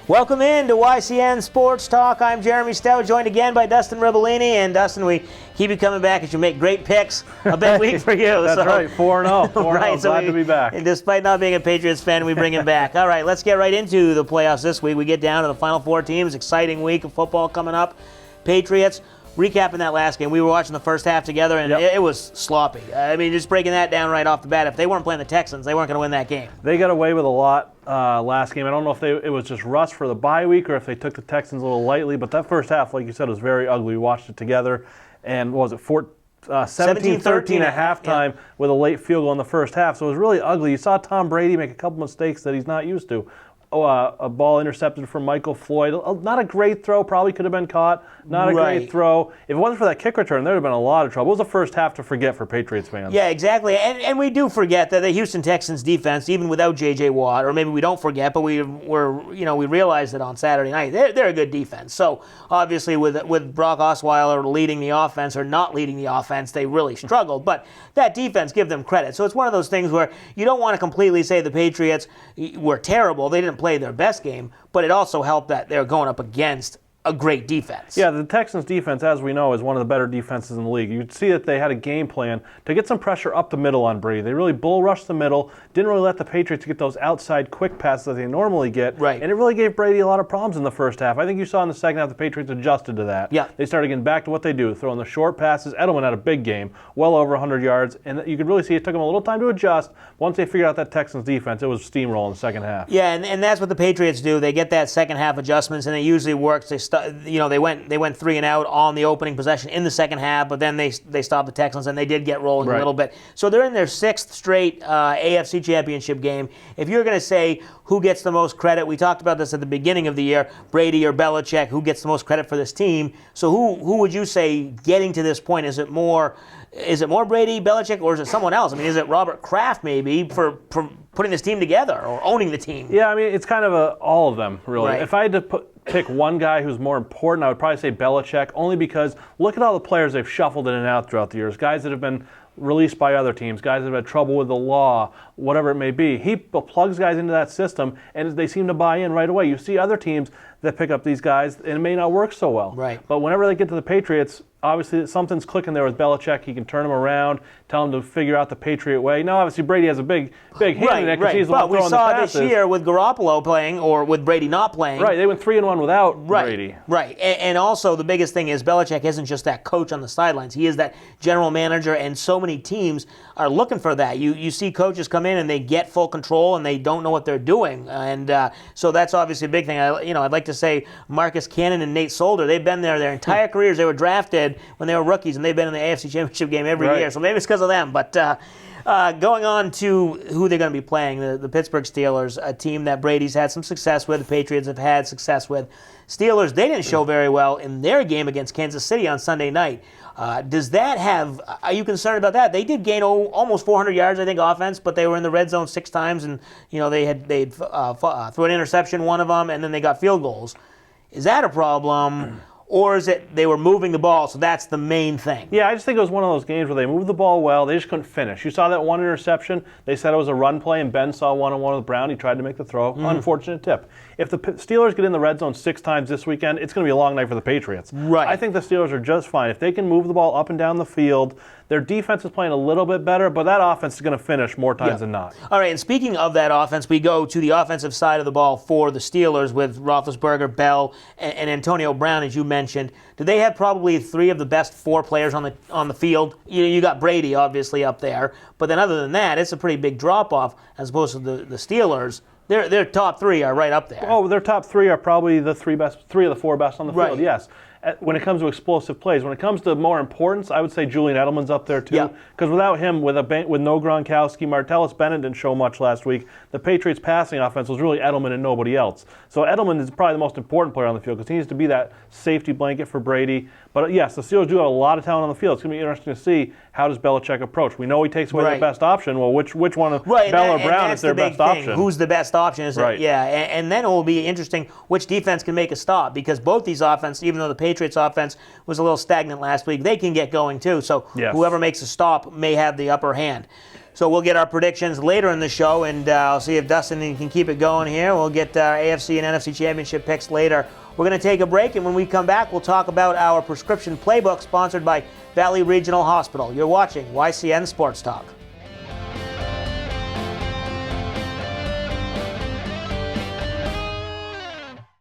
Welcome in to YCN Sports Talk. I'm Jeremy Stout, joined again by Dustin Ribellini. And Dustin, we keep you coming back as you make great picks. A big week for you. That's right, 4-0. Right, Glad to be back. And despite not being a Patriots fan, we bring him back. All right, let's get right into the playoffs this week. We get down to the final four teams. Exciting week of football coming up. Patriots. Recapping that last game, we were watching the first half together, and it was sloppy. I mean, just breaking that down right off the bat, if they weren't playing the Texans, they weren't going to win that game. They got away with a lot last game. I don't know if it was just rust for the bye week or if they took the Texans a little lightly, but that first half, like you said, was very ugly. We watched it together, and what was it, 17-13 at halftime with a late field goal in the first half, so it was really ugly. You saw Tom Brady make a couple mistakes that he's not used to. A ball intercepted from Michael Floyd. Not a great throw, probably could have been caught. Not a great throw. If it wasn't for that kick return, there would have been a lot of trouble. It was the first half to forget for Patriots fans. Yeah, exactly. And we do forget that the Houston Texans defense, even without J.J. Watt, or maybe we don't forget, but we realized it on Saturday night. They're a good defense. So obviously with Brock Osweiler leading the offense or not leading the offense, they really struggled. But that defense, give them credit. So it's one of those things where you don't want to completely say the Patriots were terrible. They didn't play their best game, but it also helped that they're going up against a great defense. Yeah, the Texans defense, as we know, is one of the better defenses in the league. You'd see that they had a game plan to get some pressure up the middle on Brady. They really bull rushed the middle, didn't really let the Patriots get those outside quick passes that they normally get. Right. And it really gave Brady a lot of problems in the first half. I think you saw in the second half the Patriots adjusted to that. Yeah. They started getting back to what they do, throwing the short passes. Edelman had a big game, well over 100 yards, and you could really see it took them a little time to adjust. Once they figured out that Texans defense, it was steamroll in the second half. Yeah, and that's what the Patriots do. They get that second half adjustments, and it usually works. They went 3 and out on the opening possession in the second half, but then they stopped the Texans, and they did get rolling a little bit. So they're in their 6th straight AFC Championship game. If you're going to say who gets the most credit, we talked about this at the beginning of the year, Brady or Belichick, who gets the most credit for this team. So who would you say getting to this point, is it more Brady, Belichick, or is it someone else? I mean, is it Robert Kraft maybe for putting this team together or owning the team? Yeah, I mean, it's kind of all of them, really. Right. If I had to pick one guy who's more important, I would probably say Belichick, only because look at all the players they've shuffled in and out throughout the years, guys that have been released by other teams, guys that have had trouble with the law, whatever it may be. He plugs guys into that system, and they seem to buy in right away. You see other teams that pick up these guys, and it may not work so well. Right. But whenever they get to the Patriots, obviously something's clicking there with Belichick. He can turn them around, tell them to figure out the Patriot way. Now, obviously, Brady has a big hand in it because he's the one throwing the passes. But we saw this year with Garoppolo playing or with Brady not playing. Right, they went 3-1 without Brady. Right, and also the biggest thing is Belichick isn't just that coach on the sidelines. He is that general manager, and so many teams are looking for that. You see coaches come in and they get full control and they don't know what they're doing, and so that's obviously a big thing. I'd like to say Marcus Cannon and Nate Solder. They've been there their entire careers. They were drafted when they were rookies, and they've been in the AFC Championship game every year. So maybe it's because of them. But going on to who they're going to be playing, the Pittsburgh Steelers, a team that Brady's had some success with, the Patriots have had success with. Steelers, they didn't show very well in their game against Kansas City on Sunday night. Are you concerned about that? They did gain almost 400 yards, I think, offense, but they were in the red zone 6 times, and they'd threw an interception, one of them, and then they got field goals. Is that a problem? Or is it they were moving the ball, so that's the main thing? Yeah, I just think it was one of those games where they moved the ball well, they just couldn't finish. You saw that one interception, they said it was a run play, and Ben saw one-on-one with Brown, he tried to make the throw. Unfortunate tip. If the Steelers get in the red zone 6 times this weekend, it's going to be a long night for the Patriots. Right. I think the Steelers are just fine. If they can move the ball up and down the field, their defense is playing a little bit better, but that offense is going to finish more times than not. All right, and speaking of that offense, we go to the offensive side of the ball for the Steelers with Roethlisberger, Bell, and Antonio Brown, as you mentioned. Do they have probably 3 of the best 4 players on the field? You got Brady, obviously, up there, but then other than that, it's a pretty big drop-off as opposed to the Steelers. Their top 3 are right up there. Oh, their top 3 are probably the 3 of the 4 best on the field, yes. When it comes to explosive plays, when it comes to more importance, I would say Julian Edelman's up there too. Because without him, with no Gronkowski, Martellus Bennett didn't show much last week. The Patriots' passing offense was really Edelman and nobody else. So Edelman is probably the most important player on the field because he needs to be that safety blanket for Brady. But yes, the Steelers do have a lot of talent on the field. It's going to be interesting to see how does Belichick approach. We know he takes away their best option. Well, which one of Bell or Brown is their best option? Who's the best option? Right. Yeah, and then it will be interesting which defense can make a stop because both these offenses, even though the Patriots offense was a little stagnant last week, they can get going too. So whoever makes a stop may have the upper hand. So we'll get our predictions later in the show, and I'll see if Dustin can keep it going here. We'll get AFC and NFC Championship picks later. We're going to take a break, and when we come back, we'll talk about our prescription playbook sponsored by Valley Regional Hospital. You're watching YCN Sports Talk.